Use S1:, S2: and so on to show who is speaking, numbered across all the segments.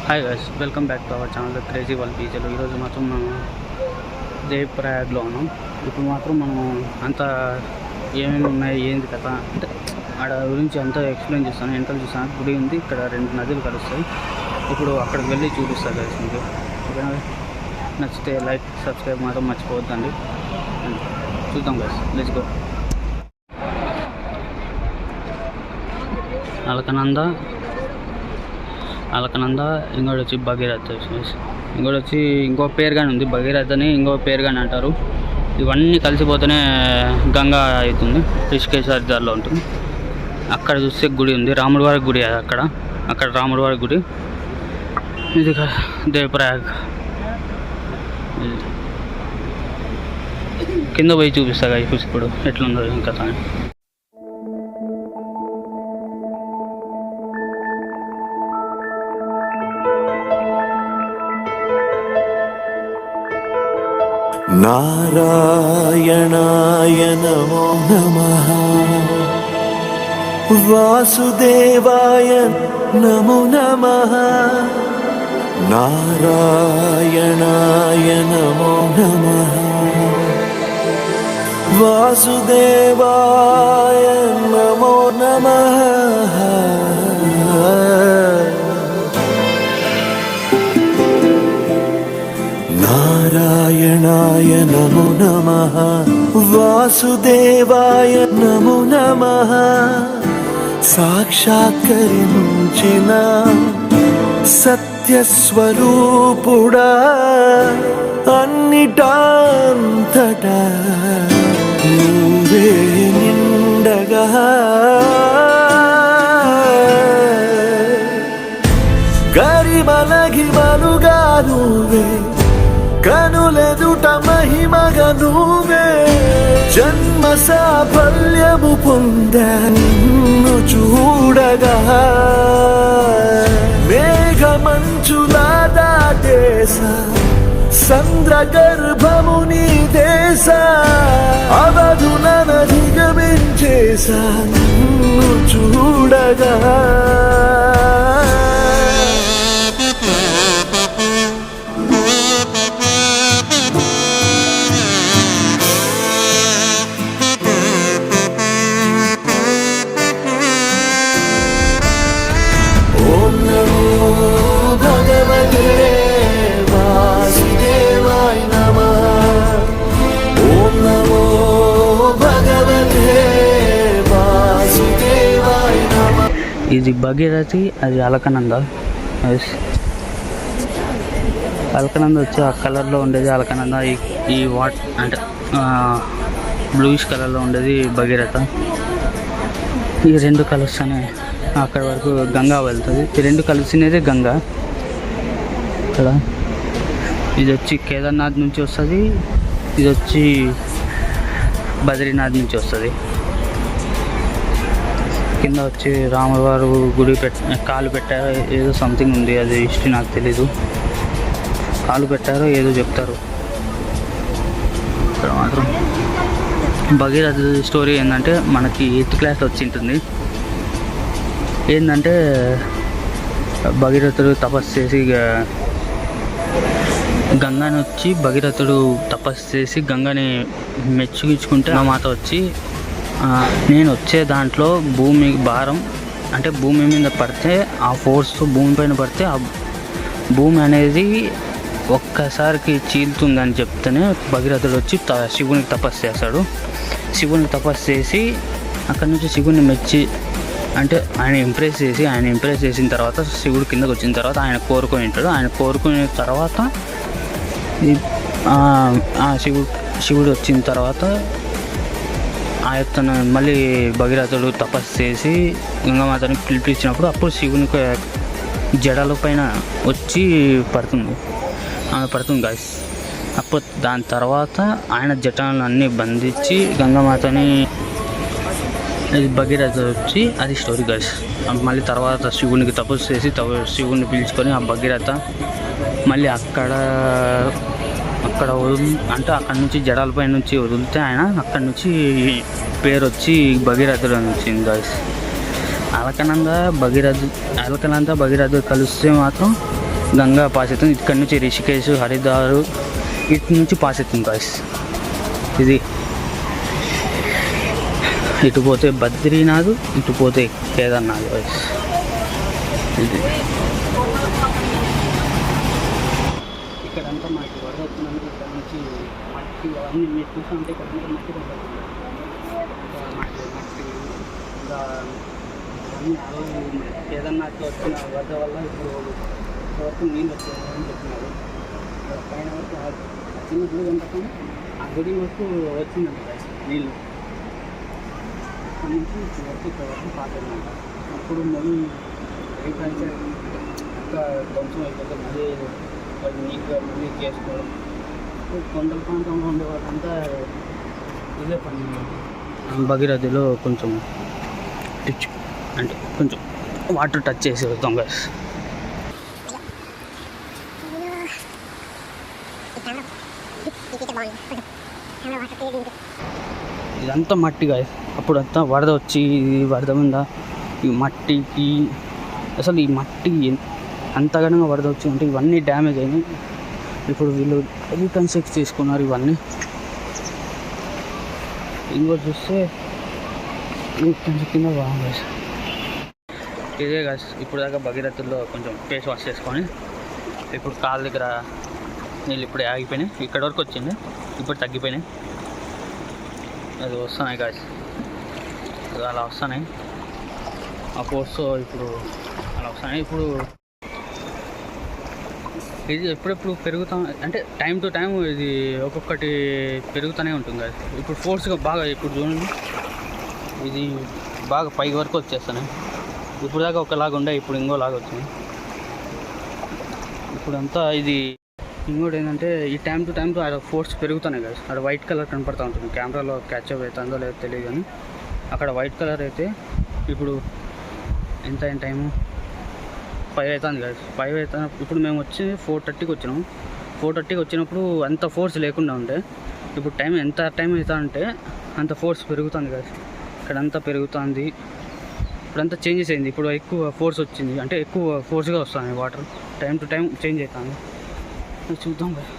S1: Hi guys, welcome back to our channel crazy world బీచ్లో. ఈరోజు మాత్రం మనం దేవప్రయాగ్లో ఉన్నాం. ఇప్పుడు మాత్రం మనం అంతా ఏమేమి ఉన్నాయి, ఏంది కథ అంటే ఆడ గురించి అంతా ఎక్స్ప్లెయిన్ చేస్తాను. వెనకాల చూస్తాను, గుడి ఉంది, ఇక్కడ 2 నదులు కలుస్తాయి. ఇప్పుడు అక్కడికి వెళ్ళి చూపిస్తాను గైస్ మీకు. ఓకేనా? నచ్చితే లైక్, సబ్స్క్రైబ్ మాత్రం మర్చిపోవద్దండి. చూద్దాం గైస్, లెట్స్ గో. అలకనంద, ఇంకోటి వచ్చి భగీరథ. ఇంకోటి వచ్చి ఇంకో పేరు కానీ ఉంది, భగీరథ అని ఇంకో పేరు కానీ అంటారు. ఇవన్నీ కలిసిపోతేనే గంగా అవుతుంది. రిషికేశ్ హరిద్వార్లో ఉంటుంది. అక్కడ చూస్తే గుడి ఉంది, రాముడి వారి గుడి. అక్కడ రాముడి వారి గుడి. ఇది దేవప్రయాగ్. కింద పోయి చూపిస్తా ఇప్పుడు ఎట్లుందో ఇంకా.
S2: నారాయణాయ నమో నమః, వాసుదేవాయ నమో నమః. నారాయణాయ నమో నమః, వాసుదేవాయ నమో నమః. నారాయణాయ నమో నమః, వాసుదేవాయ నమో నమః. సాక్షాత్కరించిన సత్యస్వరూపుడా, అన్నిటాంతటా నువ్వే నిండగా. గరిమలగిమలుగా నువ్వే, కనులెదుట మహిమగా నువ్వే. జన్మ సాఫల్యము పొందా నిన్ను చూడగా. మేఘమంచులా దాటేసా, సంద్రగర్భము నీ దేశ. అవధులనధిగమించేసా నిన్ను చూడగా.
S1: ఇది భగీరథి, అది అలకనంద. అలకనంద వచ్చి ఆ కలర్లో ఉండేది అలకనంద. ఈ అంటే బ్లూయిష్ కలర్లో ఉండేది భగీరథ. ఈ 2 కలర్స్ అనే అక్కడ వరకు గంగా వెళ్తుంది. ఈ 2 కలిసినదే గంగా. ఇక్కడ ఇది వచ్చి కేదార్నాథ్ నుంచి వస్తుంది, ఇది వచ్చి బద్రీనాథ్ నుంచి వస్తుంది. కింద వచ్చి రాములవారు గుడి కాలు పెట్టారో ఏదో సంథింగ్ ఉంది, అది హిస్టరీ నాకు తెలీదు. కాలు పెట్టారో ఏదో చెప్తారు. ఇక్కడ మాత్రం భగీరథ స్టోరీ ఏంటంటే మనకి 8th క్లాస్లో వచ్చి ఉంటుంది. ఏంటంటే భగీరథుడు తపస్సు చేసి గంగాని వచ్చి, భగీరథుడు తపస్సు చేసి గంగని మెచ్చుకుంటే ఆ మాత వచ్చి, నేను వచ్చే దాంట్లో భూమి భారం అంటే భూమి మీద పడితే ఆ ఫోర్స్ భూమిపైన పడితే ఆ భూమి అనేది ఒక్కసారికి చీలుతుందని చెప్తేనే భగీరథుడు వచ్చి శివునికి తపస్సు చేస్తాడు. శివునికి తపస్సు చేసి అక్కడి నుంచి శివుని మెచ్చి అంటే ఆయన ఇంప్రెస్ చేసిన తర్వాత శివుడు కిందకు వచ్చిన తర్వాత ఆయన కోరుకొని ఉంటాడు. ఆయన కోరుకునే తర్వాత శివుడు వచ్చిన తర్వాత ఆ ఎత్తున మళ్ళీ భగీరథుడు తపస్సు చేసి గంగామాతని పిలిపించినప్పుడు అప్పుడు శివునికి జడల పైన వచ్చి పడుతుంది, ఆమె పడుతుంది గాయస్. అప్పుడు దాని తర్వాత ఆయన జటాలను అన్నీ బంధించి గంగామాతని భగీరథ వచ్చి అది స్టోరీ గాయస్. మళ్ళీ తర్వాత శివునికి తపస్సు చేసి శివుని పిలుచుకొని ఆ భగీరథ మళ్ళీ అక్కడ అంటే అక్కడ నుంచి జడాలపై నుంచి వదిలితే ఆయన అక్కడ నుంచి పేరు వచ్చి భగీరథుడు అని వచ్చింది గాయస్. అలకనంద భగీరథుడు కలిస్తే మాత్రం గంగా పాస్ అవుతుంది. ఇక్కడ నుంచి రిషికేశ్, హరిద్వారు ఇటు నుంచి పాస్ అవుతుంది గాయస్. ఇది ఇటు పోతే బద్రీనాథ్, ఇటు పోతే కేదార్నాథ్ గాయస్. ఇది ఇక్కడంతా మనకి వరద వచ్చినందుకు ఇక్కడ నుంచి మట్టి అవన్నీ మీరు చూస్తుంటే ఇక్కడ నుంచి మట్టి ఇంకా అన్నీ కేదార్నాథ్లో వచ్చిన వరద వల్ల ఇప్పుడు వరకు నీళ్ళు వచ్చాయని చెప్తున్నారు. పైన వరకు చిన్న గుడి ఉంటాం, ఆ గుడి వరకు వచ్చిందండి నీళ్ళు. అక్కడి నుంచి వరకు ఇక్కడ వరకు పాతదంట. అప్పుడు మళ్ళీ అగ్రికల్చర్ ఇంకా ధ్వంసం అయిపోతే మళ్ళీ వాళ్ళు నీట్గా మళ్ళీ చేసుకోవడం. కొండల ప్రాంతంలో ఉండే వాళ్ళంతా ఇదే పని. భగీరథిలో కొంచెం టిచ్ అంటే కొంచెం వాటర్ టచ్ చేసి వెళ్తాం గైస్. ఇదంతా మట్టి గాయస్. అప్పుడు అంతా వరద వచ్చి వరద మీద ఈ మట్టికి అసలు ఈ మట్టి అంతగానో వరద వచ్చి అంటే ఇవన్నీ డ్యామేజ్ అయినాయి. ఇప్పుడు వీళ్ళు రీకన్స్ట్రక్ట్ చేసుకున్నారు ఇవన్నీ. ఇంకోటి చూస్తే కింద బాగుంది. ఇదే గాయస్ ఇప్పుడు దాకా భగీరథుల్లో కొంచెం ఫేస్ వాష్ చేసుకొని ఇప్పుడు కాళ్ళ దగ్గర నీళ్ళు ఇప్పుడే ఆగిపోయినాయి. ఇక్కడ వరకు వచ్చింది, ఇప్పుడు తగ్గిపోయినాయి. అది వస్తున్నాయి గాయస్, అలా వస్తున్నాయి. ఆ ఫోర్స్ ఇప్పుడు అలా వస్తున్నాయి. ఇప్పుడు ఇది ఎప్పుడెప్పుడు పెరుగుతా అంటే టైం టు టైం ఇది ఒక్కొక్కటి పెరుగుతూనే ఉంటుంది కదా. ఇప్పుడు ఫోర్స్గా బాగా ఇప్పుడు చూడండి ఇది బాగా పైకి వరకు వచ్చేస్తున్నాయి. ఇప్పుడు దాకా ఒకలాగా ఉండే ఇప్పుడు ఇంకోలాగా వచ్చింది. ఇప్పుడంతా ఇది ఇంకోటి ఏంటంటే ఈ టైం టు టైం అక్కడ ఫోర్స్ పెరుగుతున్నాయి కదా. అక్కడ వైట్ కలర్ కనపడుతూ ఉంటుంది, కెమెరాలో క్యాచ్అప్ అవుతుందో లేదో తెలియదు కానీ అక్కడ వైట్ కలర్ అయితే ఇప్పుడు ఎంత అయిన టైము 5 అవుతుంది కదా. 5 అవుతుంది. ఇప్పుడు మేము వచ్చి 4:30కి వచ్చినాము. 4:30కి వచ్చినప్పుడు అంత ఫోర్స్ లేకుండా ఉంటే ఇప్పుడు టైం ఎంత టైం అవుతా అంటే అంత ఫోర్స్ పెరుగుతుంది కదా. ఇక్కడంతా పెరుగుతుంది. ఇప్పుడంతా చేంజెస్ అయింది. ఇప్పుడు ఎక్కువ ఫోర్స్ వచ్చింది అంటే ఎక్కువ ఫోర్స్గా వస్తుంది water. Time to time change అవుతుంది. చూద్దాం కదా.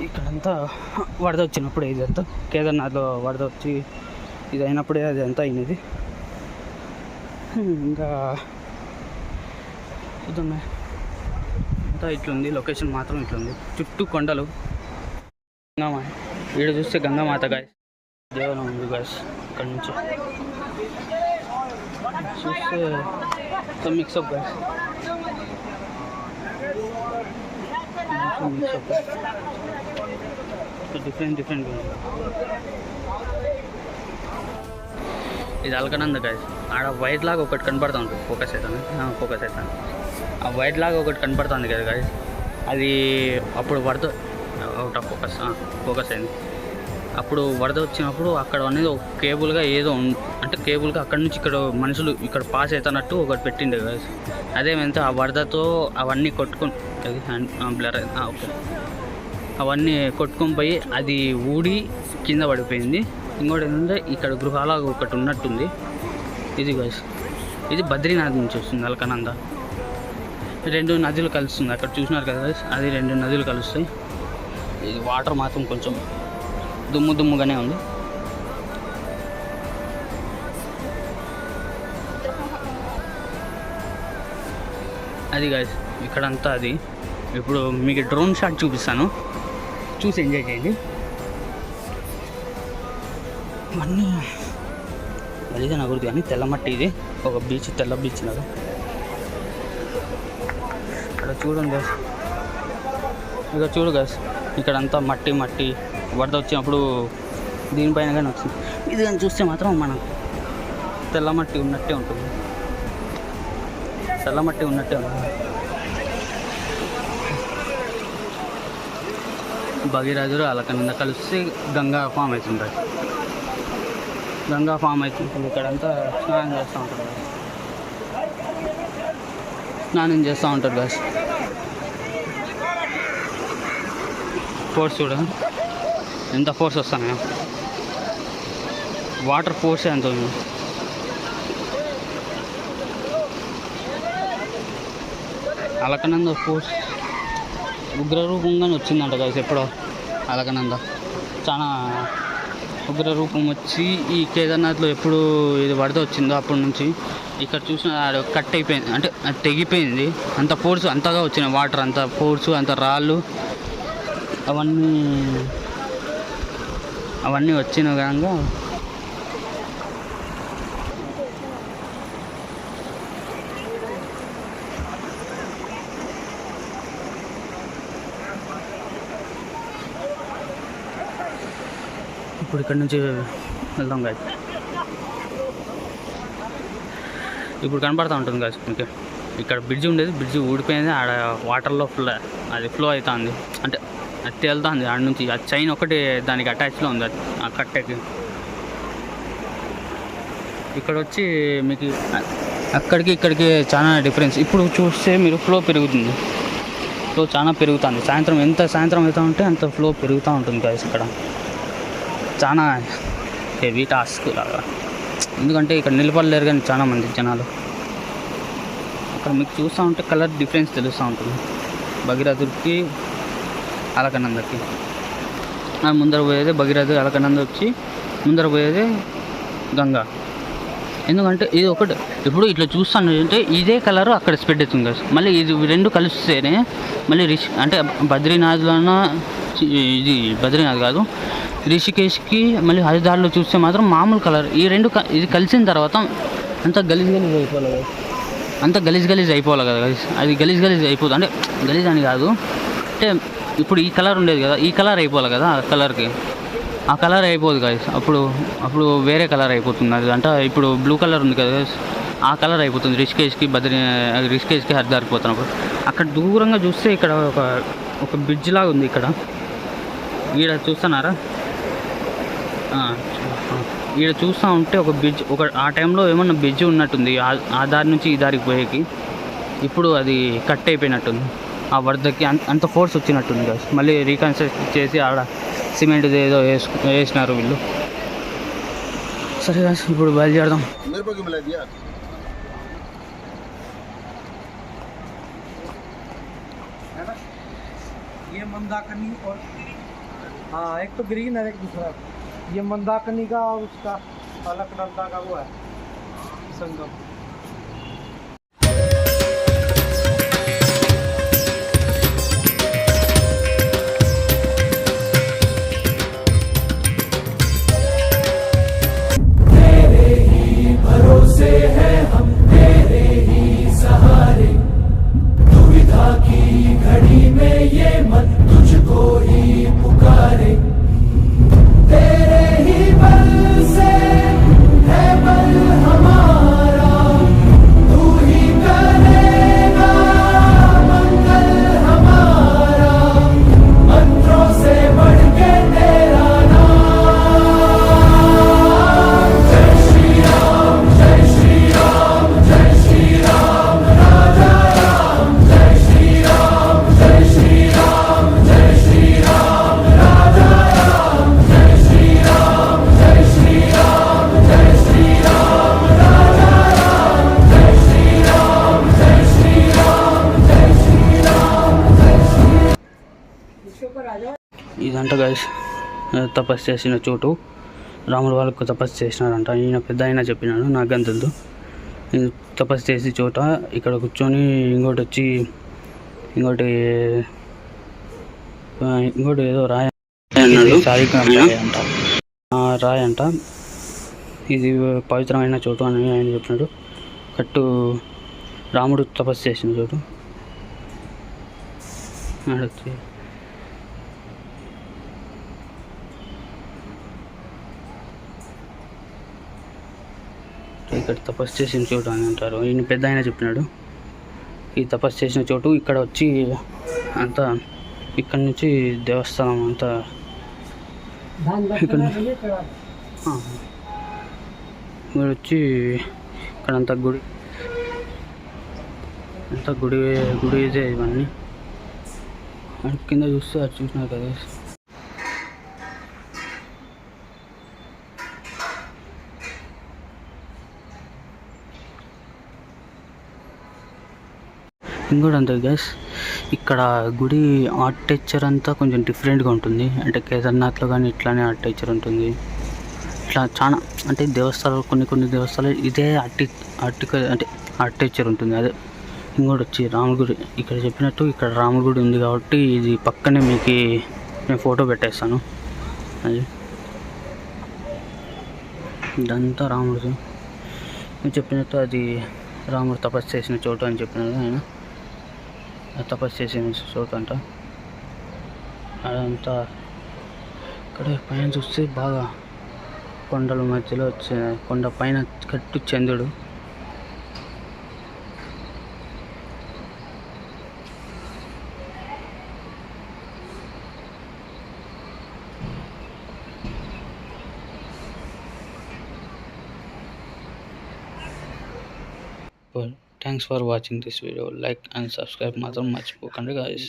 S1: ఇక్కడంతా వరద వచ్చినప్పుడే ఇదంతా కేదార్నాథ్లో వరద వచ్చి ఇది అయినప్పుడే అది అంతా అయినది. ఇంకా చూద్దాం అంతా ఇట్లుంది. లొకేషన్ మాత్రం ఇట్లుంది, చుట్టూ కొండలు. గంగామా వీడ చూస్తే గంగామాత గాయస్ దేవాలయం ఉంది గాయస్. ఇక్కడ నుంచి చూస్తే మిక్సప్ గాయస్, డిఫరెంట్ ఉంది. ఇది అలకనంద గాయస్. ఆడ వైట్ లాగా ఒకటి కనపడుతూ ఉంటుంది, ఫోకస్ అవుతాను. ఆ వైట్ లాగా ఒకటి కనపడుతుంది కదా గాయస్, అది అప్పుడు వరద అవుట్ ఆఫ్ ఫోకస్ అయింది. అప్పుడు వరద వచ్చినప్పుడు అక్కడ అనేది ఒక కేబుల్గా ఏదో అంటే కేబుల్గా అక్కడ నుంచి ఇక్కడ మనుషులు ఇక్కడ పాస్ అవుతున్నట్టు ఒకటి పెట్టిండే గాయస్. అదేమంటే ఆ వరదతో అవన్నీ కొట్టుకొని బ్లర్ ఓకే అవన్నీ కొట్టుకొని పోయి అది ఊడి కింద పడిపోయింది. ఇంకోటి ఏంటంటే ఇక్కడ గృహాలాగా ఒకటి ఉన్నట్టుంది. ఇది గాయస్ ఇది బద్రీనాథ్ నుంచి వస్తుంది అలకనంద. 2 నదులు కలుస్తుంది అక్కడ చూసినారు కదా గాయస్, అది 2 నదులు కలుస్తాయి. ఇది వాటర్ మాత్రం కొంచెం దుమ్ముగానే ఉంది. అది గాయస్ ఇక్కడంతా అది. ఇప్పుడు మీకు డ్రోన్ షాట్ చూపిస్తాను, చూసి ఎంజాయ్ చేయండి. ఇవన్నీ గలీజా నగురుది కానీ తెల్లమట్టి. ఇది ఒక బీచ్, తెల్ల బీచ్ లాగా. ఇక్కడ చూడండి గాయస్, ఇక చూడు గాయస్ ఇక్కడంతా మట్టి వరద వచ్చినప్పుడు దీనిపైన కానీ వచ్చింది. ఇది కానీ చూస్తే మాత్రం మనం తెల్లమట్టి ఉన్నట్టే ఉంటుంది. తెల్లమట్టి ఉన్నట్టే ఉంటుంది. భగీరథుడు అలకనంద కలిసి గంగా ఫామ్ అవుతుంది. గంగా ఫామ్ అవుతుంది. ఇక్కడంతా స్నానం చేస్తూ ఉంటారు. స్నానం చేస్తూ ఉంటారు గాయస్. ఫోర్స్ చూడ ఎంత ఫోర్స్ వస్తాను. వాటర్ ఫోర్స్ ఎంత ఉంది. అలకనంద ఫోర్స్ ఉగ్రరూపంగానే వచ్చిందంట గాయస్. ఎప్పుడో అలకనంద చాలా ఉగ్రరూపం వచ్చి ఈ కేదార్నాథ్లో ఎప్పుడు ఇది వరద వచ్చిందో అప్పటి నుంచి ఇక్కడ చూసిన కట్ అయిపోయింది, అంటే తెగిపోయింది. అంత ఫోర్స్ అంతగా వచ్చిన వాటర్, అంత ఫోర్సు, అంత రాళ్ళు అవన్నీ వచ్చిన విధంగా ఇప్పుడు ఇక్కడ నుంచి వెళ్దాం గాయస్. ఇప్పుడు కనపడుతూ ఉంటుంది గాయస్. ఓకే, ఇక్కడ బ్రిడ్జ్ ఉండేది, బ్రిడ్జ్ ఊడిపోయింది. ఆడ వాటర్లో అది ఫ్లో అవుతుంది, అంటే అది తేలుతుంది ఆడ నుంచి. ఆ చైన్ ఒకటి దానికి అటాచ్లో ఉంది, ఆ కట్టెకి. ఇక్కడ వచ్చి మీకు అక్కడికి ఇక్కడికి చాలా డిఫరెన్స్. ఇప్పుడు చూస్తే మీరు ఫ్లో పెరుగుతుంది, ఫ్లో చాలా పెరుగుతుంది. సాయంత్రం అవుతూ ఉంటే అంత ఫ్లో పెరుగుతూ ఉంటుంది గాయస్. ఇక్కడ చాలా హెవీ టాస్క్ లాగా, ఎందుకంటే ఇక్కడ నిలబడలేరు కానీ చాలా మంది జనాలు. అక్కడ మీకు చూస్తూ ఉంటే కలర్ డిఫరెన్స్ తెలుస్తూ ఉంటుంది. భగీరథుడికి అలకనందకి ముందర పోయేదే భగీరథుడు, అలకనంద వచ్చి ముందర పోయేదే గంగా. ఎందుకంటే ఇది ఒకటి ఇప్పుడు ఇట్లా చూస్తాను అంటే ఇదే కలర్ అక్కడ స్ప్రెడ్ అవుతుంది కదా. మళ్ళీ ఇది రెండు కలిస్తేనే మళ్ళీ అంటే బద్రీనాథ్లోన, ఇది బద్రీనాథ్ కాదు, రిషికేష్కి మళ్ళీ హరిద్వార్లో చూస్తే మాత్రం మామూలు కలర్. ఈ రెండు ఇది కలిసిన తర్వాత అంత గలీజ్ అయిపోవాలి కదా, అంత గలీజ్ అయిపోవాలి కదా. అది గలీజ్ అయిపోతుంది, అంటే గలీజ్ అని కాదు, అంటే ఇప్పుడు ఈ కలర్ ఉండేది కదా, ఈ కలర్ అయిపోవాలి కదా. ఆ కలర్కి ఆ కలర్ అయిపోదు గాయస్. అప్పుడు వేరే కలర్ అయిపోతుంది అది. అంటే ఇప్పుడు బ్లూ కలర్ ఉంది కదా, ఆ కలర్ అయిపోతుంది. రిషికేష్కి హరిద్వార్కి పోతున్నప్పుడు. అక్కడ దూరంగా చూస్తే ఇక్కడ ఒక బ్రిడ్జ్ లాగా ఉంది. ఇక్కడ ఈడ చూస్తున్నారా, ఈడ చూస్తూ ఉంటే ఒక బ్రిడ్జ్, ఆ టైంలో ఏమన్నా బ్రిడ్జ్ ఉన్నట్టుంది ఆ దారి నుంచి ఈ దారికి పోయేకి. ఇప్పుడు అది కట్ అయిపోయినట్టుంది. ఆ వరదకి అంత ఫోర్స్ వచ్చినట్టుంది కదా. మళ్ళీ రీకన్స్ట్రక్ట్ చేసి ఆడ సిమెంట్ ఏదో వేసినారు వీళ్ళు. సరే గాయస్, ఇప్పుడు బయలుదేరదాం.
S3: हाँ, एक तो ग्रीन है, एक दूसरा ये मंदाकिनी का और उसका अलकनंदा का वो है संगम।
S2: तेरे ही भरोसे हैं हम, तेरे ही सहारे, दुविधा की घड़ी में ये मन तुझको ही पुकारे। तेरे ही बल से है बल हमारा, तू ही करेगा मंगल हमारा, मंत्रों से बढ़ के तेरा नाम। जय श्री राम, जय श्री राम, जय श्री राम, राजा राम। जय श्री राम, जय श्री राम, जय श्री राम, राजा राम। जय श्री राम, जय श्री राम, जय श्री राम, राजा राम। जय श्री राम, जय श्री राम, जय श्री राम, जय श्री।
S1: ఇదంట గాయస్ తపస్సు చేసిన చోటు. రాముల వాళ్ళకు తపస్సు చేసినారంట. ఈయన పెద్ద అయినా చెప్పినాడు, నాకు అంతదు. తపస్సు చేసి చోట ఇక్కడ కూర్చొని ఇంకోటి ఏదో రాయి అన్నాడు. రాయి అంట. ఇది పవిత్రమైన చోటు అని ఆయన చెప్పినాడు. రాముడు తపస్సు చేసిన చోటు. ఆడొచ్చి ఇక్కడ తపస్సు చేసిన చోటు అని అంటారు. ఈయన పెద్ద ఆయన చెప్పినాడు. ఈ తపస్సు చేసిన చోటు ఇక్కడ వచ్చి అంతా ఇక్కడ నుంచి దేవస్థానం అంతా ఇక్కడ వచ్చి ఇక్కడంతా గుడి అంతా గుడి ఇదే ఇవన్నీ. కింద చూస్తే అది చూసినారు కదా. ఇంకోటి అంతే గైస్, ఇక్కడ గుడి ఆర్కిటెక్చర్ అంతా కొంచెం డిఫరెంట్గా ఉంటుంది. అంటే కేదార్నాథ్లో కానీ ఇట్లానే ఆర్కిటెక్చర్ ఉంటుంది. ఇట్లా చాలా అంటే దేవస్థానాలు కొన్ని దేవస్థానాలు ఇదే ఆర్కిటెక్చర్ ఉంటుంది. అదే ఇంకోటి వచ్చి రాముడి గుడి. ఇక్కడ చెప్పినట్టు ఇక్కడ రాముడి గుడి ఉంది కాబట్టి ఇది పక్కనే మీకు నేను ఫోటో పెట్టేస్తాను. అది ఇదంతా రాముడు. నేను చెప్పినట్టు అది రాముడు తపస్సు చేసిన చోటు అని చెప్పినాడు ఆయన. తపస్సు చేసిన చోటు అంట. అదంతా ఇక్కడ పైన చూస్తే బాగా కొండల మధ్యలో వచ్చే కొండ పైన కట్టు చంద్రుడు. Well, thanks for watching this video. Like and subscribe మాత్రం మర్చిపోకండి guys.